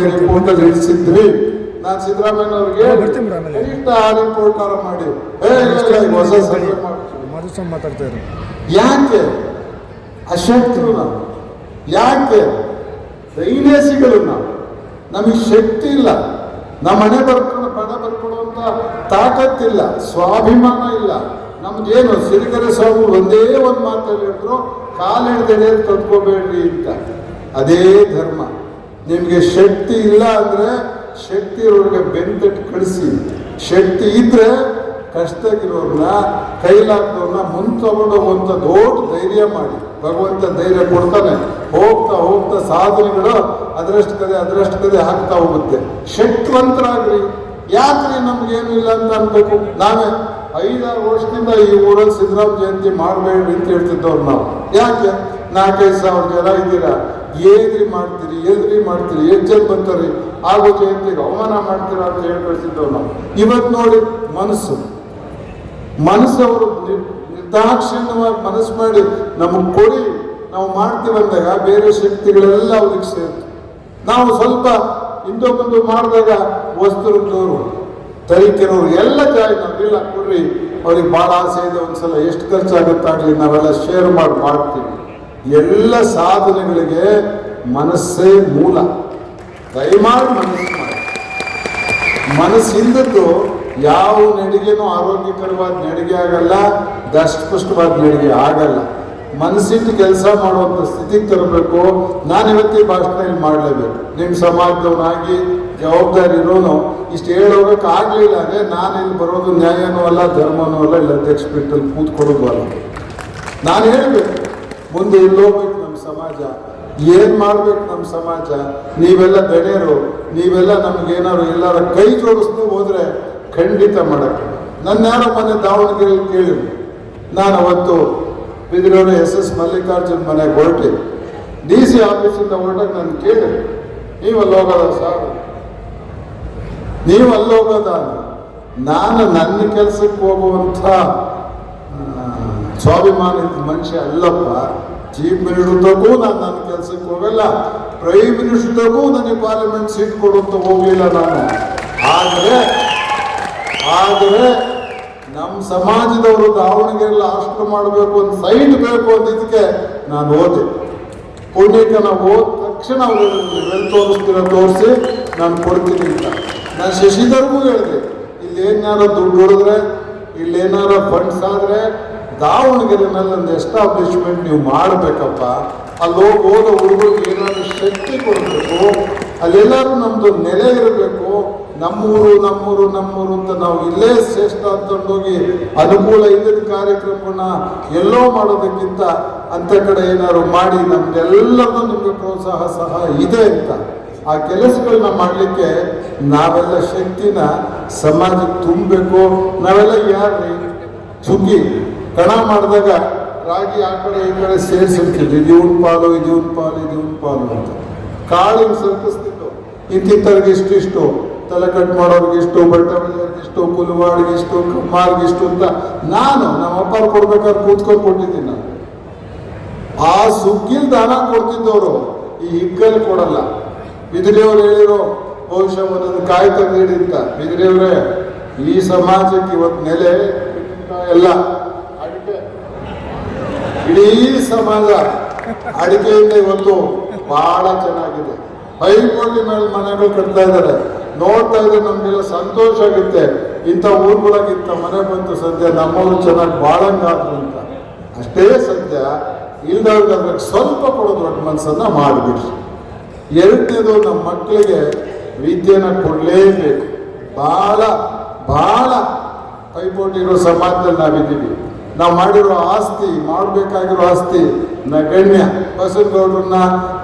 ಕೋಟ ಇಳಿಸಿದ್ವಿ. ನಾನು ಸಿದ್ದರಾಮಯ್ಯ ಅವ್ರಿಗೆ ಆ ರಿಪೋರ್ಟ್ ಮಾಡಿ ಹೊಸ ಸರ್ವೆ ಮಾಡ್ತೀವಿ. ಯಾಕೆ ಅಶಕ್ತರು ನಾವು? ಯಾಕೆ ದೈನೇಸಿಗಳು ನಾವು? ನಮಗೆ ಶಕ್ತಿ ಇಲ್ಲ, ನಮ್ಮ ಮನೆ ಬರ್ಕೊಡುವಂತ ತಾಕತ್ತಿಲ್ಲ, ಸ್ವಾಭಿಮಾನ ಇಲ್ಲ. ನಮ್ದೇನು ಸಿರಿಗೆರೆ ಸ್ವಾಮಿ ಒಂದೇ ಒಂದು ಮಾತಲ್ಲಿ ಹೇಳಿದ್ರು, ಕಾಲು ಹಿಡಿದೆಡೆ ತಂದ್ಕೋಬೇಡ್ರಿ ಅಂತ. ಅದೇ ಧರ್ಮ. ನಿಮಗೆ ಶಕ್ತಿ ಇಲ್ಲ ಅಂದ್ರೆ ಶಕ್ತಿ ಇರೋರಿಗೆ ಬೆಂತಟ್ಟು ಕಳಿಸಿ. ಶಕ್ತಿ ಇದ್ರೆ ಕಷ್ಟಗಿರೋರ್ನ, ಕೈಲಾಗ್ದವ್ರನ್ನ ಮುಂದೆ ತಗೊಂಡೋಗುವಂಥ ದೊಡ್ಡ ಧೈರ್ಯ ಮಾಡಿ. ಭಗವಂತ ಧೈರ್ಯ ಕೊಡ್ತಾನೆ. ಹೋಗ್ತಾ ಹೋಗ್ತಾ ಸಾಧನೆಗಳು ಅದರಷ್ಟು ಕದೆ ಆಗ್ತಾ ಹೋಗುತ್ತೆ. ಶಕ್ತಿವಂತರಾಗ್ರಿ. ಯಾಕ್ರಿ ನಮ್ಗೇನು ಇಲ್ಲ ಅಂತ ಅನ್ಬೇಕು? ನಾವೇ 5-6 ವರ್ಷದಿಂದ ಈ ಊರಲ್ಲಿ ಸಿದ್ದರಾಮ ಜಯಂತಿ ಮಾಡಬೇಡ್ರಿ ಅಂತ ಹೇಳ್ತಿದ್ದವ್ರು ನಾವು. ಯಾಕೆ? 4-5 ಸಾವಿರ ಜನ ಇದ್ದೀರಾ, ಏನ್ರಿ ಮಾಡ್ತೀರಿ, ಎಲ್ರಿ ಮಾಡ್ತೀರಿ, ಎಷ್ಟು ಜನ ಬರ್ತಾರೆ, ಆಗೋ ಜಯಂತಿಗೆ ಅವಮಾನ ಮಾಡ್ತೀರಾ ಅಂತ ಹೇಳಿ ಕಳಿಸಿದ್ದವ್ರು ನಾವು. ಇವತ್ತು ನೋಡಿ ಮನಸ್ಸವರು ನಿರ್ದಾಕ್ಷಿಣ್ಯವಾಗಿ ಮನಸ್ಸು ಮಾಡಿ ನಮಗೆ ಕೊಡಿ, ನಾವು ಮಾಡ್ತೀವಿ ಅಂದಾಗ ಬೇರೆ ಶಕ್ತಿಗಳೆಲ್ಲ ಅವ್ರಿಗೆ ಸೇರ್ತು. ನಾವು ಸ್ವಲ್ಪ ಹಿಂದೋ ಮುಂದೆ ಮಾಡಿದಾಗ ವಸ್ತುರದವರು, ತರೀಕೆರವರು ಎಲ್ಲ ಜಾಯಿ ನಾವಿಲ್ಲ ಕೊಡ್ರಿ, ಅವ್ರಿಗೆ ಭಾಳ ಆಸೆ ಇದೆ, ಒಂದ್ಸಲ ಎಷ್ಟು ಖರ್ಚಾಗುತ್ತಾಗಲಿ ನಾವೆಲ್ಲ ಶೇರ್ ಮಾಡ್ತೀವಿ. ಎಲ್ಲ ಸಾಧನೆಗಳಿಗೆ ಮನಸ್ಸೇ ಮೂಲ. ದಯಮಾಡಿ ಮನಸ್ಸು ಮಾಡಿ. ಮನಸ್ಸಿಂದದ್ದು ಯಾವ ನಡಿಗೆನೂ ಆರೋಗ್ಯಕರವಾದ ನಡಿಗೆ ಆಗಲ್ಲ, ದಷ್ಟಪುಷ್ಟವಾದ ನಡಿಗೆ ಆಗಲ್ಲ. ಮನಸ್ಸಿಟ್ಟು ಕೆಲಸ ಮಾಡುವಂಥ ಸ್ಥಿತಿಗೆ ತರಬೇಕು. ನಾನಿವತ್ತಿ ಭಾಷಣ ಇಲ್ಲಿ ಮಾಡಲೇಬೇಕು. ನಿಮ್ಮ ಸಮಾಜದವನಾಗಿ ಜವಾಬ್ದಾರಿ ಇರೋನು ಇಷ್ಟು ಹೇಳೋಗಕ್ಕೆ ಆಗಲಿಲ್ಲ ಅಂದರೆ ನಾನು ಇಲ್ಲಿ ಬರೋದು ನ್ಯಾಯನೂ ಅಲ್ಲ, ಧರ್ಮನೂ ಅಲ್ಲ, ಇಲ್ಲ ಅಧ್ಯಕ್ಷ ಪೀಠದಲ್ಲಿ ಕೂತ್ಕೊಡೋದು ಅಲ್ಲ. ನಾನು ಹೇಳಬೇಕು, ಮುಂದೆ ಎಲ್ಲೋಗ್ಬೇಕು ನಮ್ಮ ಸಮಾಜ, ಏನು ಮಾಡ್ಬೇಕು ನಮ್ಮ ಸಮಾಜ. ನೀವೆಲ್ಲ ಗಣ್ಯರು, ನೀವೆಲ್ಲ ನಮಗೇನಾದ್ರು ಎಲ್ಲರ ಕೈ ಜೋಡಿಸ್ತಾ ಹೋದರೆ ಖಂಡಿತ ಮಾಡಕ್ಕೆ. ನನ್ನ ಯಾರೋ ಮನೆ ದಾವಣಗೆರೆಯಲ್ಲಿ ಕೇಳಿದ್ರು. ನಾನು ಅವತ್ತು ಬಿದಿರೋರು SS ಮಲ್ಲಿಕಾರ್ಜುನ್ ಮನೆಗೆ ಹೊರಟೆ. DC ಆಫೀಸಿಂದ ಹೊರಟಾಗ ನಾನು ಕೇಳಿದೆ, ನೀವು ಅಲ್ಲಿ ಹೋಗೋದ ಸರ್? ನೀವು ಅಲ್ಲಿ ಹೋಗೋದ? ನಾನು ನನ್ನ ಕೆಲಸಕ್ಕೆ ಹೋಗುವಂಥ ಸ್ವಾಭಿಮಾನದ ಮನುಷ್ಯ ಅಲ್ಲಪ್ಪ. ಚೀಫ್ ಮಿನಿಸ್ಟರ್ಗೂ ನಾನು ನನ್ನ ಕೆಲಸಕ್ಕೆ ಹೋಗಲ್ಲ, ಪ್ರೈಮ್ ಮಿನಿಸ್ಟರ್ಗೂ ನನಗೆ ಪಾರ್ಲಿಮೆಂಟ್ ಸೀಟ್ ಕೊಡುವಂತ ಹೋಗಲಿಲ್ಲ ನಾನು. ಆದರೆ ನಮ್ಮ ಸಮಾಜದವರು ದಾವಣಗೆರೆಯಲ್ಲಿ ಹಾಸ್ಟೆಲ್ ಮಾಡಬೇಕು ಅಂತ ಸೈನ್ ಬೇಕು ಅಂದಿದ್ದಕ್ಕೆ ನಾನು ಹೋದೆ. ಪುಣ್ಯಕ್ಕೆ ನಾವು ಹೋದ ತಕ್ಷಣ ಅವರು ಎಲ್ಲಿ ತೋರಿಸಿ ನಾನು ಕೊಡ್ತೀನಿ ಅಂತ. ನಾನು ಶಶಿಧರ್ಗೂ ಹೇಳಿದೆ, ಇಲ್ಲೇನಾರ ದುಡ್ಡು ಹೊಡೆದ್ರೆ, ಇಲ್ಲೇನಾರ ಫಂಡ್ಸ್ ಆದರೆ ದಾವಣಗೆರೆನಲ್ಲಿ ಒಂದು ಎಸ್ಟಾಬ್ಲಿಷ್ಮೆಂಟ್ ನೀವು ಮಾಡಬೇಕಪ್ಪ. ಅಲ್ಲಿ ಹೋದ ಹುಡುಗರಿಗೆ ಏನಾದರೂ ಶಕ್ತಿ ಕೊಡಬೇಕು, ಅಲ್ಲೆಲ್ಲರೂ ನಮ್ಮದು ನೆಲೆ ಇರಬೇಕು. ನಮ್ಮೂರು ಅಂತ ನಾವು ಇಲ್ಲೇ ಶ್ರೇಷ್ಠ ಅಂತಂದೋಗಿ ಅನುಕೂಲ ಇಲ್ಲದ ಕಾರ್ಯಕ್ರಮಗಳನ್ನ ಎಲ್ಲೋ ಮಾಡೋದಕ್ಕಿಂತ ಅಂಥ ಕಡೆ ಏನಾದ್ರು ಮಾಡಿ ನಮ್ಗೆಲ್ಲರನ್ನೂ ನಿಮಗೆ ಪ್ರೋತ್ಸಾಹ ಸಹ ಇದೆ ಅಂತ ಆ ಕೆಲಸಗಳನ್ನ ಮಾಡಲಿಕ್ಕೆ ನಾವೆಲ್ಲ ಶಕ್ತಿನ ಸಮಾಜಕ್ಕೆ ತುಂಬಬೇಕು. ನಾವೆಲ್ಲ ಯಾರ್ರಿ ಸುಗ್ಗಿ ಕಣ ಮಾಡಿದಾಗ ರಾಗಿ ಆ ಕಡೆ ಈ ಕಡೆ ಸೇರಿಸಿರ್ತಿದ್ವಿ, ಇದೂನ್ ಪಾಲು ಅಂತ ಕಾಳಿನ ಸರ್ಕಿಸ್ತಿತ್ತು. ಇಂತಿಂತವ್ರಿಗೆ ಇಷ್ಟು ತಲೆ ಕಟ್ ಮಾಡೋರ್ಗೆ ಇಷ್ಟು, ಬಟ್ಟೆ ಹೊಲಿಯೋರ್ಗಿಷ್ಟು, ಕುಲುವಾಡ್ಗಿಷ್ಟು, ಕಮ್ಮಾರ್ಗಿಷ್ಟು ಅಂತ ನಾನು ನಮ್ಮ ಅಪ್ಪ ಕೊಡ್ಬೇಕಾದ್ರೆ ಕೂತ್ಕೊಂಡು ಕೊಟ್ಟಿದ್ದೀನಿ. ನಾನು ಆ ಸುಗ್ಗಿಲ್ ದಾನ ಕೊಡ್ತಿದ್ದವರು ಈ ಹಿಗ್ಗಲ್ಲಿ ಕೊಡಲ್ಲ. ಬಿದಿರಿಯವ್ರು ಹೇಳಿರೋ ಬಹುಶಃ ಒಂದೊಂದು ಕಾಯಿ ತಂದಿಡಿ ಅಂತ. ಬಿದಿರಿಯವ್ರೆ, ಈ ಸಮಾಜಕ್ಕೆ ಇವತ್ತು ನೆಲೆ ಎಲ್ಲ ಅಡಿಕೆ, ಇಡೀ ಸಮಾಜ ಅಡಿಕೆಯಿಂದ ಇವತ್ತು ಬಹಳ ಚೆನ್ನಾಗಿದೆ. ಪೈಪೋಟಿ ಮೇಲೆ ಮನೆಗಳು ಕಟ್ತಾ ಇದ್ದಾರೆ. ನೋಡ್ತಾ ಇದ್ರೆ ನಮ್ಗೆಲ್ಲ ಸಂತೋಷ ಆಗುತ್ತೆ. ಇಂಥ ಊರುಗಳಾಗ ಇಂಥ ಮನೆ ಬಂತು ಸದ್ಯ ನಮ್ಮವರು ಚೆನ್ನಾಗಿ ಬಾಳಂಗಾದ್ರು ಅಂತ. ಅಷ್ಟೇ ಸದ್ಯ ಇಲ್ದವ್ರಿಗೆ ಅದ್ರಾಗ ಸ್ವಲ್ಪ ಕೊಡೋ ದೊಡ್ಡ ಮನಸ್ಸನ್ನ ಮಾಡಿಬಿಡ್ರಿ. ಎರಡನೇದು, ನಮ್ಮ ಮಕ್ಕಳಿಗೆ ವಿದ್ಯೆನ ಕೊಡಲೇಬೇಕು. ಬಹಳ ಪೈಪೋಟಿ ಇರೋ ಸಮಾಜದಲ್ಲಿ ನಾವಿದ್ದೀವಿ. ನಾವು ಮಾಡಿರೋ ಆಸ್ತಿ, ಮಾಡಬೇಕಾಗಿರೋ ಆಸ್ತಿ ನಗಣ್ಯ. ಬಸವನಗೌಡ್ರನ್ನ,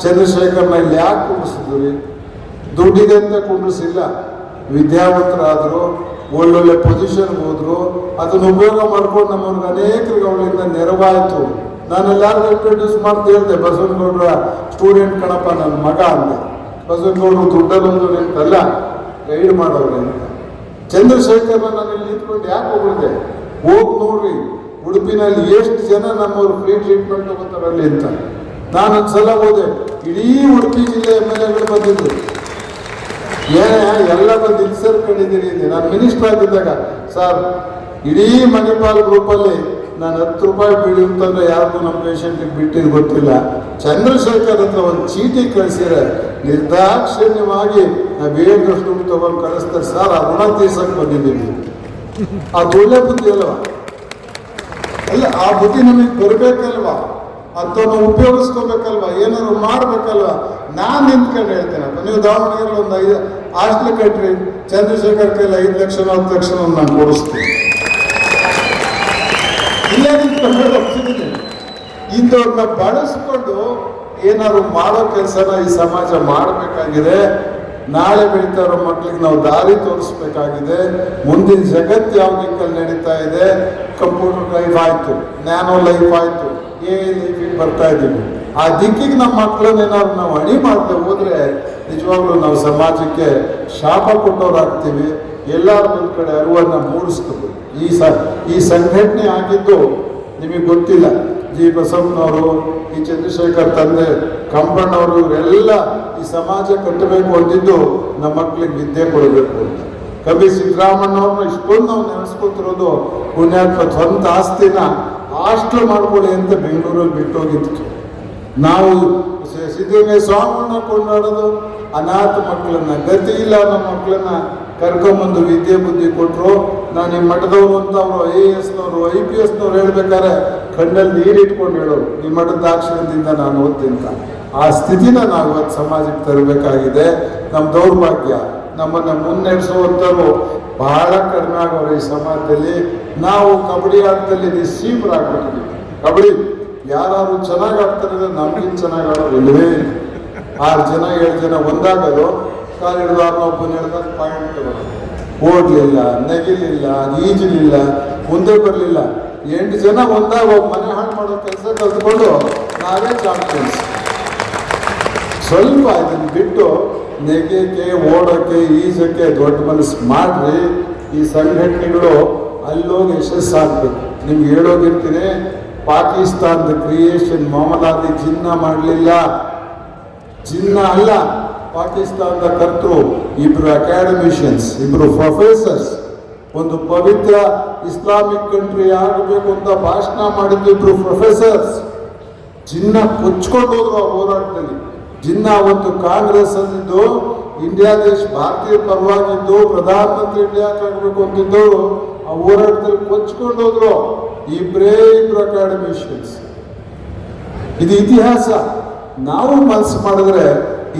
ಚಂದ್ರಶೇಖರ್ನ ಇಲ್ಲಿ ಯಾಕೆ ಕುಂಡಿಸಿದ್ವಿ? ದುಡ್ಡಿದೆ ಅಂತ ಕುಂಡಿಸಿಲ್ಲ. ವಿದ್ಯಾವಂತರಾದರು, ಒಳ್ಳೊಳ್ಳೆ ಪೊಸಿಷನ್ಗೆ ಹೋದ್ರು, ಅದನ್ನು ಉಪಯೋಗ ಮಾಡ್ಕೊಂಡು ನಮ್ಮವ್ರಿಗೆ ಅನೇಕರಿಗೆ ಅವಳಿಂದ ನೆರವಾಯಿತು. ನಾನೆಲ್ಲಾರು ಇಂಟ್ರೊಡ್ಯೂಸ್ ಮಾಡ್ತಾ ಹೇಳಿದೆ, ಬಸವನಗೌಡ್ರ ಸ್ಟೂಡೆಂಟ್ ಕಣಪ್ಪ ನನ್ನ ಮಗ ಅಂದೆ. ಬಸವನಗೌಡರು ದುಡ್ಡಲ್ಲೊಂದು ನಿಂತಲ್ಲ, ಗೈಡ್ ಮಾಡೋರು ಅಂತ. ಚಂದ್ರಶೇಖರ್ನ ನಾನು ಇಲ್ಲಿ ನಿಂತ್ಕೊಂಡು ಯಾಕೆ ಹೋಗ್ಬಿಡ್ದೆ? ಹೋಗಿ ನೋಡ್ರಿ ಉಡುಪಿನಲ್ಲಿ ಎಷ್ಟು ಜನ ನಮ್ಮವ್ರು ಫ್ರೀ ಟ್ರೀಟ್ಮೆಂಟ್ ತಗೋತಾರಲ್ಲಿ ಅಂತ. ನಾನೊಂದ್ಸಲ ಹೋದೆ, ಇಡೀ ಉಡುಪಿ ಜಿಲ್ಲೆ MLAಗಳು ಬಂದಿದ್ರು. ಎಲ್ಲ ಬಂದು ಇಲ್ಲಿ ಸೇರ್ಕೊಂಡಿದ್ದೀರಿ. ನಾನು ಮಿನಿಸ್ಟರ್ ಆಗಿದ್ದಾಗ, ಸರ್ ಇಡೀ ಮಣಿಪಾಲ್ ಗ್ರೂಪಲ್ಲಿ ನಾನು 10 ರೂಪಾಯಿ ಬೀಳಿ ಅಂತಂದ್ರೆ ಯಾರಿಗೂ ನಮ್ಮ ಪೇಷಂಟಿಗೆ ಬಿಟ್ಟಿದ್ದು ಗೊತ್ತಿಲ್ಲ. ಚಂದ್ರಶೇಖರ್ ಹತ್ರ ಒಂದು ಚೀಟಿ ಕಳಿಸಿದ್ರೆ ನಿರ್ದಾಕ್ಷಿಣ್ಯವಾಗಿ ನಾವು ಬೇಕಾದಷ್ಟು ದುಡ್ಡು ತಗೊಂಡು ಕಳಿಸ್ತಾರೆ. ಸರ್ ಆ ಋಣ ತೀರ್ಸಕ್ಕೆ ಬಂದಿದ್ದೀವಿ. ಅದು ಒಳ್ಳೆ ಬುದ್ಧಿ ಅಲ್ವಾ? ಅಲ್ಲ, ಆ ಬುದ್ಧಿ ನಮಗೆ ಬರಬೇಕಲ್ವಾ? ಅಥವಾ ಉಪಯೋಗಿಸ್ಕೋಬೇಕಲ್ವಾ? ಏನಾದ್ರು ಮಾಡ್ಬೇಕಲ್ವಾ? ನಾನು ನಿಂತ್ಕೊಂಡು ಹೇಳ್ತೇನಪ್ಪ, ನೀವು ದಾವಣಗೆರೆ ಒಂದು 5 ಹಾಸ್ಟೆಲ್ ಕಟ್ರಿ, ಚಂದ್ರಶೇಖರ್ ಕೈಲಿ 5 ಲಕ್ಷ 10 ಲಕ್ಷ ನಾನು ಕೊಡಿಸ್ತೀನಿ. ಇಲ್ಲೇ ನಿಂತ್ಕೊಂಡು ಹೋಗ್ತಿದ್ದೀನಿ. ಇಂಥವ್ರನ್ನ ಬಳಸ್ಕೊಂಡು ಏನಾದ್ರು ಮಾಡೋ ಕೆಲಸನ ಈ ಸಮಾಜ ಮಾಡಬೇಕಾಗಿದೆ. ನಾಳೆ ಬೆಳೀತಾ ಇರೋ ಮಕ್ಕಳಿಗೆ ನಾವು ದಾರಿ ತೋರಿಸ್ಬೇಕಾಗಿದೆ. ಮುಂದಿನ ಜಗತ್ತು ಯಾವ ದಿಕ್ಕಲ್ಲಿ ನಡೀತಾ ಇದೆ? ಕಂಪ್ಯೂಟರ್ ಲೈಫ್ ಆಯ್ತು, ನ್ಯಾನೋ ಲೈಫ್ ಆಯ್ತು, ಲೈಫಿಗೆ ಬರ್ತಾ ಇದ್ದೀವಿ. ಆ ದಿಕ್ಕಿಗೆ ನಮ್ಮ ಮಕ್ಕಳನ್ನ ಏನಾದ್ರು ನಾವು ಅಣಿ ಮಾಡದೆ ಹೋದ್ರೆ ನಿಜವಾಗ್ಲೂ ನಾವು ಸಮಾಜಕ್ಕೆ ಶಾಪ ಕೊಟ್ಟವ್ರಾಗ್ತೀವಿ. ಎಲ್ಲರೂ ಒಂದು ಕಡೆ ಅರಿವನ್ನು ಮೂಡಿಸ್ತೀವಿ. ಈ ಸಂಘಟನೆ ಆಗಿದ್ದು ನಿಮಗೆ ಗೊತ್ತಿಲ್ಲ. ಜಿ ಬಸವಣ್ಣವರು, ಈ ಚಂದ್ರಶೇಖರ್ ತಂದೆ ಕಂಪಣ್ಣವರು, ಇವರೆಲ್ಲ ಈ ಸಮಾಜ ಕಟ್ಟಬೇಕು ಅಂದಿದ್ದು ನಮ್ಮ ಮಕ್ಕಳಿಗೆ ವಿದ್ಯೆ ಕೊಡಬೇಕು ಅಂತ. ಕವಿ ಸಿದ್ದರಾಮಣ್ಣವ್ರನ್ನ ಇಷ್ಟೊಂದು ನಾವು ನೆನೆಸ್ಕೊತಿರೋದು ಪುಣ್ಯಾತ್ಮ ಸ್ವಂತ ಆಸ್ತಿನ ಹಾಸ್ಟೆಲ್ ಮಾಡ್ಕೊಳ್ಳಿ ಅಂತ ಬೆಂಗಳೂರಲ್ಲಿ ಬಿಟ್ಟೋಗಿತ್ತು. ನಾವು ಸಿದ್ದಗಂಗೆ ಸ್ವಾಮಣ್ಣ ಕೊಂಡಾಡೋದು ಅನಾಥ ಮಕ್ಕಳನ್ನ, ಗತಿ ಇಲ್ಲ ನಮ್ಮ ಮಕ್ಕಳನ್ನ ಕರ್ಕೊಂಬಂದು ವಿದ್ಯೆ ಬುದ್ಧಿ ಕೊಟ್ಟರು. ನಾನು ಈ ಮಠದವರು ಅಂತ ಅವರು IAS ನವರು IPS ಹೇಳ್ಬೇಕಾದ್ರೆ ಕಣ್ಣಲ್ಲಿ ನೀರಿಟ್ಕೊಂಡು ಹೇಳೋರು, ಈ ಮಠದ ದಾಕ್ಷಿಣ್ಯದಿಂದ ನಾನು ಓದ್ತಿಂತ. ಆ ಸ್ಥಿತಿನ ನಾವು ಇವತ್ತು ಸಮಾಜಕ್ಕೆ ತರಬೇಕಾಗಿದೆ. ನಮ್ಮ ದೌರ್ಭಾಗ್ಯ, ನಮ್ಮನ್ನು ಮುನ್ನಡೆಸುವಂಥವ್ರು ಬಹಳ ಕಡಿಮೆ ಆಗೋರು ಈ ಸಮಾಜದಲ್ಲಿ. ನಾವು ಕಬಡ್ಡಿ ಆಟದಲ್ಲಿ ನಿಸ್ಸೀಮರಾಗ್ಬಿಟ್ಟಿದ್ದೀವಿ. ಕಬಡ್ಡಿ ಯಾರು ಚೆನ್ನಾಗಿ ಆಡ್ತಾರೆ, ನಮ್ಗಿಂತ ಚೆನ್ನಾಗಿ ಆಡೋರು ಇಲ್ಲವೇ ಇಲ್ಲ. 6 ಜನ 7 ಜನ ಒಂದಾಗಲು ಕಾಲು ಹಿಡಿದು ಒಬ್ಬನ ಹಿಡಿದಾಗ ಪಾಯಿಂಟ್ ತಗೊಳ್ಳೋದು. ಓಡಲಿಲ್ಲ, ನೆಗಿಲಿಲ್ಲ, ಈಜಲಿಲ್ಲ, ಮುಂದೆ ಬರಲಿಲ್ಲ. 8 ಜನ ಒಂದಾಗ ಒಬ್ಬ ಮನೆ ಹಾಳು ಮಾಡೋ ಕೆಲಸ ಕಲ್ತ್ಕೊಂಡು ನಾವೇ ಚಾಂಪಿಯನ್ಸ್. ಸ್ವಲ್ಪ ಇದನ್ನು ಬಿಟ್ಟು ನೆಗೆಕ್ಕೆ, ಓಡೋಕ್ಕೆ, ಈಜಕ್ಕೆ ದೊಡ್ಡ ಮನಸ್ಸು ಮಾಡ್ರಿ. ಈ ಸಂಘಟನೆಗಳು ಅಲ್ಲೋಗಿ ಯಶಸ್ಸಾಗಬೇಕು. ನಿಮ್ಗೆ ಹೇಳೋದಿರ್ತೀನಿ, ಪಾಕಿಸ್ತಾನದ ಕ್ರಿಯೇಷನ್ ಮೊಹಮ್ಮದ್ ಜಿನ್ನ ಮಾಡಲಿಲ್ಲ. ಜಿನ್ನ ಅಲ್ಲ, ಪಾಕಿಸ್ತಾನದ ಕರ್ತರು ಇಬ್ರು ಅಕಾಡೆಮಿಷಿಯನ್ಸ್, ಇಬ್ರು ಪ್ರೊಫೆಸರ್ಸ್, ಒಂದು ಪವಿತ್ರ ಇಸ್ಲಾಮಿಕ್ ಕಂಟ್ರಿ ಆಗಬೇಕು ಅಂತ ಭಾಷಣ ಮಾಡಿದ್ದು ಇಬ್ರು ಪ್ರೊಫೆಸರ್ಸ್. ಜಿನ್ನ ಕೊಚ್ಕೊಂಡು ಹೋದ್ರು ಆ ಹೋರಾಟದಲ್ಲಿ. ಜಿನ್ನ ಅವತ್ತು ಕಾಂಗ್ರೆಸ್ ಅಂದಿದ್ದು, ಇಂಡಿಯಾ ದೇಶ ಭಾರತೀಯ ಪರವಾಗಿದ್ದು ಪ್ರಧಾನಮಂತ್ರಿ ಇಂಡಿಯಾಕ್ಕೆ ಆಗಬೇಕು ಅಂತಿದ್ದವರು ಆ ಹೋರಾಟದಲ್ಲಿ ಕೊಚ್ಕೊಂಡು ಹೋದ್ರು. ಇಬ್ರು ಅಕಾಡೆಮಿಷಿಯನ್ಸ್. ಇದು ಇತಿಹಾಸ. ನಾವು ಮನಸ್ಸು ಮಾಡಿದ್ರೆ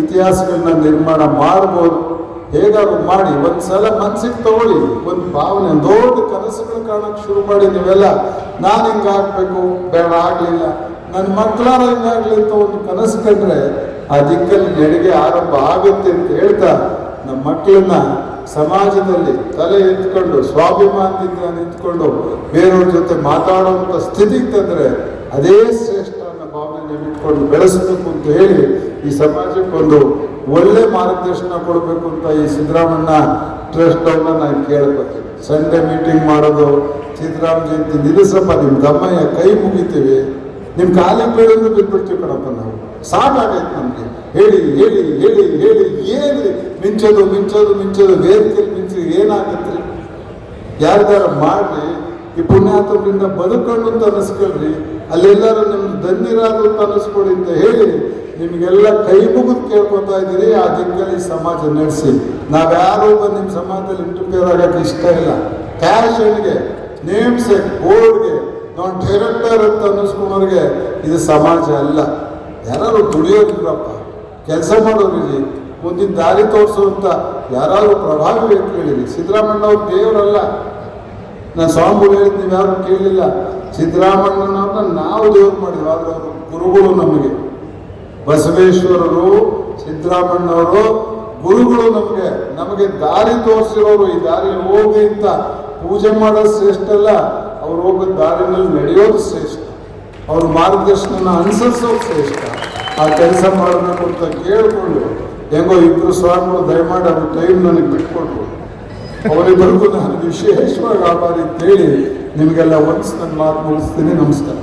ಇತಿಹಾಸಗಳನ್ನ ನಿರ್ಮಾಣ ಮಾಡ್ಬೋದು. ಹೇಗಾದ್ರು ಮಾಡಿ ಒಂದ್ಸಲ ಮನ್ಸಿಗೆ ತಗೊಳ್ಳಿ, ಒಂದು ಭಾವನೆ, ದೊಡ್ಡ ಕನಸುಗಳು ಕಾಣಕ್ಕೆ ಶುರು ಮಾಡಿ ನೀವೆಲ್ಲ. ನಾನು ಹಿಂಗಾಗ್ಬೇಕು, ಬೇಡ ಆಗ್ಲಿಲ್ಲ, ನನ್ನ ಮಕ್ಕಳಾರ ಹಿಂಗಾಗ್ಲಿ ಅಂತ ಒಂದು ಕನಸು ಕಂಡ್ರೆ ಆ ದಿಕ್ಕಲ್ಲಿ ನಡಿಗೆ ಆರಂಭ ಆಗುತ್ತೆ ಅಂತ ಹೇಳ್ತಾ, ನಮ್ಮ ಮಕ್ಕಳನ್ನ ಸಮಾಜದಲ್ಲಿ ತಲೆ ಎತ್ಕೊಂಡು ಸ್ವಾಭಿಮಾನದಿಂದ ನಿಂತ್ಕೊಂಡು ಬೇರೆಯವ್ರ ಜೊತೆ ಮಾತಾಡುವಂಥ ಸ್ಥಿತಿಗೆ ತಂದರೆ ಅದೇ ಶ್ರೇಷ್ಠ ಅನ್ನೋ ಭಾವನೆ ಇಟ್ಕೊಂಡು ಬೆಳೆಸಬೇಕು ಅಂತ ಹೇಳಿ ಈ ಸಮಾಜಕ್ಕೊಂದು ಒಳ್ಳೆ ಮಾರ್ಗದರ್ಶನ ಕೊಡಬೇಕು ಅಂತ ಈ ಸಿದ್ದರಾಮಣ್ಣ ಟ್ರಸ್ಟ್ ಅವ್ರನ್ನ ನಾನು ಕೇಳ್ಕೊತೀನಿ. ಸಂಡೇ ಮೀಟಿಂಗ್ ಮಾಡೋದು, ಸಿದ್ದರಾಮ ಜಯಂತಿ ನಿಲ್ಲಿಸಪ್ಪ, ನಿಮ್ಮ ದಮ್ಮಯ್ಯ ಕೈ ಮುಗಿತೀವಿ, ನಿಮ್ಮ ಕಾಲಿಗೆ ಬೇಡಂದ್ರೆ ಬಿಟ್ಬಿಡ್ತೀವಿ ಕಣಪ್ಪ, ನಾವು ಸಾಕಾಗೈತೆ ನಮಗೆ. ಹೇಳಿ ಹೇಳಿ ಹೇಳಿ ಹೇಳಿ ಏನ್ರಿ ಮಿಂಚೋದು ಮಿಂಚೋದು ಮಿಂಚೋದು, ವೇದಿಕೆಯಲ್ಲಿ ಮಿಂಚಿ ಏನಾಗತ್ತೆ ರೀ? ಯಾರ್ದಾರ ಮಾಡ್ರಿ, ಈ ಪುಣ್ಯಾತ್ಮರಿಂದ ಬದುಕೊಂಡು ಅಂತ ಅನಿಸ್ಕೊಳ್ರಿ, ಅಲ್ಲೆಲ್ಲರೂ ನಿಮ್ಗೆ ಧನ್ಯರಾದ್ರು ಅಂತ ಅನಿಸ್ಕೊಡಿ ಅಂತ ಹೇಳಿ ನಿಮಗೆಲ್ಲ ಕೈ ಮುಗಿದು ಕೇಳ್ಕೊತಾ ಇದ್ದೀರಿ. ಆ ದಿಕ್ಕಲ್ಲಿ ಸಮಾಜ ನಡೆಸಿ. ನಾವ್ಯಾರೋ ಬಂದು ನಿಮ್ಮ ಸಮಾಜದಲ್ಲಿ ಇಂಟರ್ಫಿಯರ್ ಆಗೋಕ್ಕೆ ಇಷ್ಟ ಇಲ್ಲ. ಕ್ಯಾಶನ್ಗೆ, ನೇಮ್ ಸೆಟ್, ಬೋರ್ಡ್ಗೆ, ನಾವು ಡೈರೆಕ್ಟರ್ ಅಂತ ಅನ್ನಿಸ್ಕೊಳೋರಿಗೆ ಇದು ಸಮಾಜ ಅಲ್ಲ. ಯಾರು ದುಡಿಯೋರಿಲ್ಲಪ್ಪ, ಕೆಲಸ ಮಾಡೋರಿರಿ, ಮುಂದಿನ ದಾರಿ ತೋರಿಸುವಂತ ಯಾರಾದ್ರೂ ಪ್ರಭಾವಿ ವ್ಯಕ್ತಿಗಳಿರಿ. ಸಿದ್ದರಾಮಣ್ಣ ಅವ್ರು ದೇವರಲ್ಲ. ನಾನು ಸ್ವಾಮಿಗಳು ಹೇಳಿದ್ ನೀವು ಯಾರು ಕೇಳಲಿಲ್ಲ. ಸಿದ್ದರಾಮಣ್ಣನವ್ರನ್ನ ನಾವು ದೇವ್ರು ಮಾಡಿದ್ವಿ, ಆದ್ರೆ ಅವರು ಗುರುಗಳು ನಮಗೆ. ಬಸವೇಶ್ವರರು, ಸಿದ್ದರಾಮಣ್ಣವರು ಗುರುಗಳು ನಮಗೆ ದಾರಿ ತೋರಿಸಿರೋರು. ಈ ದಾರಿಯಲ್ಲಿ ಹೋಗಿ ಅಂತ ಪೂಜೆ ಮಾಡೋದು ಶ್ರೇಷ್ಠ ಅಲ್ಲ, ಅವ್ರು ಹೋಗೋ ದಾರಿನಲ್ಲಿ ನಡೆಯೋದು ಶ್ರೇಷ್ಠ, ಅವ್ರ ಮಾರ್ಗದರ್ಶನ ಅನುಸರಿಸೋದು ಶ್ರೇಷ್ಠ. ಆ ಕೆಲಸ ಮಾಡಬೇಕು ಅಂತ ಕೇಳಿಕೊಂಡು ಹೆಂಗೋ ಇಬ್ಬರು ಸ್ವಾಮಿಗಳು ದಯಮಾಡಿ ಅವ್ರ ಟೈಮ್ ನನಗೆ ಬಿಟ್ಕೊಟ್ರು. ಅವರಿಬ್ಬರಿಗೂ ನಾನು ವಿಶೇಷವಾಗಿ ಆಭಾರಿ ಅಂತೇಳಿ ನಿಮಗೆಲ್ಲ ನನ್ನ ಮಾತು ಮುಗಿಸ್ತೀನಿ. ನಮಸ್ಕಾರ.